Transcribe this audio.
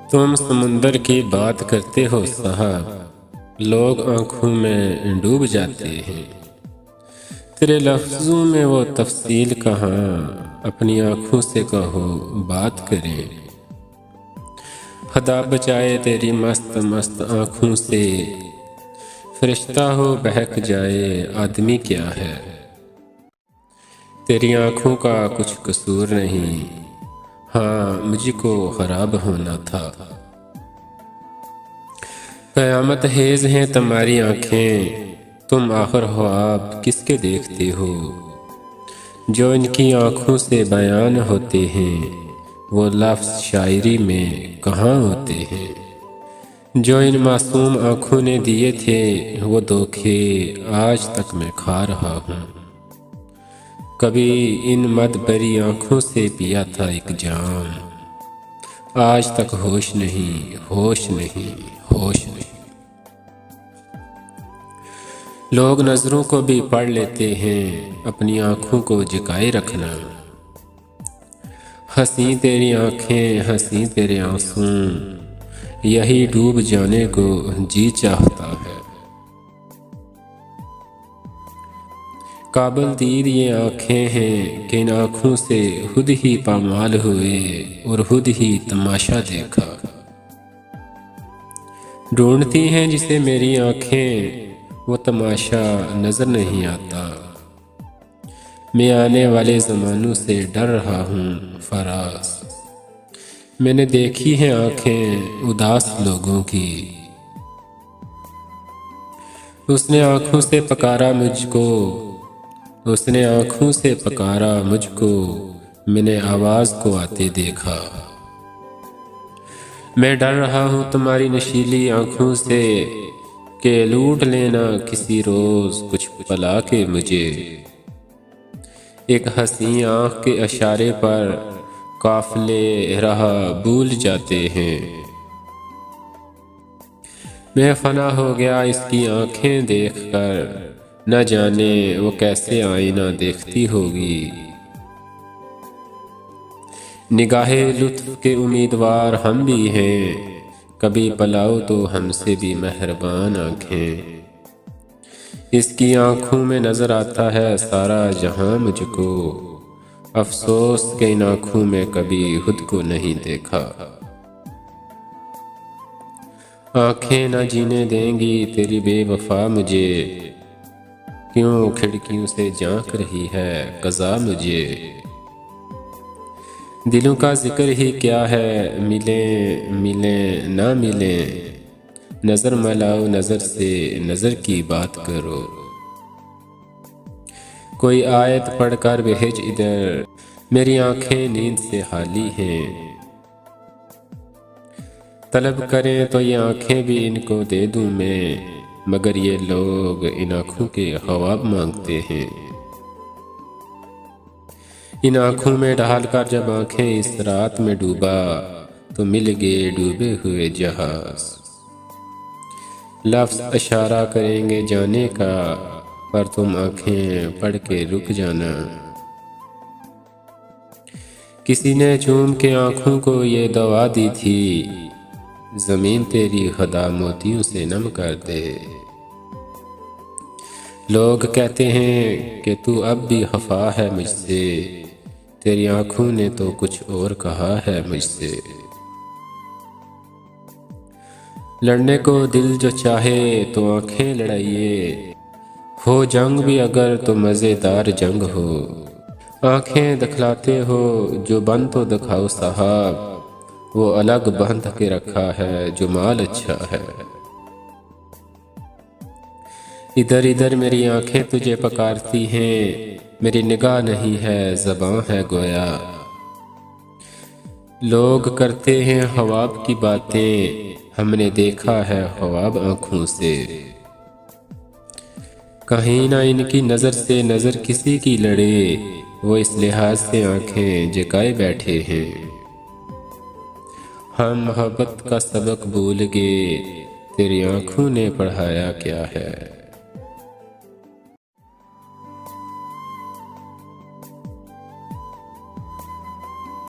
तुम समुंदर की बात करते हो साहब, लोग आंखों में डूब जाते हैं। तेरे लफ्जों में वो तफसील कहाँ, अपनी आंखों से कहो बात करें। खुदा बचाए तेरी मस्त मस्त आंखों से, फरिश्ता हो बहक जाए आदमी क्या है। तेरी आंखों का कुछ कसूर नहीं, हाँ मुझको खराब होना था। क़यामत हेज हैं तुम्हारी आँखें, तुम आखिर हो आप किसके देखते हो। जो इनकी आँखों से बयान होते हैं, वो लफ्ज़ शायरी में कहाँ होते हैं। जो इन मासूम आँखों ने दिए थे वो धोखे आज तक मैं खा रहा हूँ। कभी इन मद भरी आँखों से पिया था एक जाम, आज तक होश नहीं होश नहीं होश नहीं। लोग नज़रों को भी पढ़ लेते हैं, अपनी आँखों को झुकाए रखना। हंसी तेरी आँखें हंसी तेरे आंसू, यही डूब जाने को जी चाहता है। काबिल दीद ये आँखें हैं कि इन आँखों से खुद ही पामाल हुए और खुद ही तमाशा देखा। ढूंढती हैं जिसे मेरी आँखें, वो तमाशा नज़र नहीं आता। मैं आने वाले ज़मानों से डर रहा हूँ फराज। मैंने देखी हैं आँखें उदास लोगों की, उसने आँखों से पकारा मुझको, उसने आँखों से पकारा मुझको, मैंने आवाज़ को आते देखा। मैं डर रहा हूँ तुम्हारी नशीली आँखों से, के लूट लेना किसी रोज़ कुछ पला के मुझे। एक हंसी आँख के इशारे पर काफ़िले राह भूल जाते हैं। मैं फना हो गया इसकी आँखें देखकर, न जाने वो कैसे आईना देखती होगी। निगाहे लुत्फ़ के उम्मीदवार हम भी हैं, कभी पलाओ तो हमसे भी मेहरबान आँखें। इसकी आँखों में नज़र आता है सारा जहां मुझको, अफसोस के इन आँखों में कभी खुद को नहीं देखा। आँखें न जीने देंगी तेरी बेवफा मुझे, क्यों खिड़कियों से झांक रही है क़ज़ा मुझे। दिलों का जिक्र ही क्या है, मिलें मिलें ना मिलें, नज़र मिलाओ नज़र से नज़र की बात करो। कोई आयत पढ़कर भेज इधर, मेरी आँखें नींद से खाली हैं। तलब करें तो ये आँखें भी इनको दे दूँ मैं, मगर ये लोग इन आँखों के ख्वाब मांगते हैं। इन आँखों में डालकर जब आँखें इस रात में डूबा, तो मिल गए डूबे हुए जहाज़। लफ्ज़ इशारा करेंगे जाने का, पर तुम आँखें पढ़ के रुक जाना। किसी ने चूम के आँखों को ये दवा दी थी, ज़मीन तेरी खुदा मोतियों से नम कर दे। लोग कहते हैं कि तू अब भी खफा है मुझसे, तेरी आँखों ने तो कुछ और कहा है मुझसे। लड़ने को दिल जो चाहे तो आँखें लड़ाइए, हो जंग भी अगर तो मज़ेदार जंग हो। आँखें दिखलाते हो जो बन तो दिखाओ साहब, वो अलग बंध के रखा है जो माल अच्छा है। इधर इधर मेरी आँखें तुझे पकारती हैं, मेरी निगाह नहीं है ज़बां है गोया। लोग करते हैं ख्वाब की बातें, हमने देखा है ख्वाब आँखों से। कहीं ना इनकी नज़र से नज़र किसी की लड़े, वो इस लिहाज से आँखें झुकाए बैठे हैं। हम मोहब्बत का सबक भूल गए, तेरी आँखों ने पढ़ाया क्या है।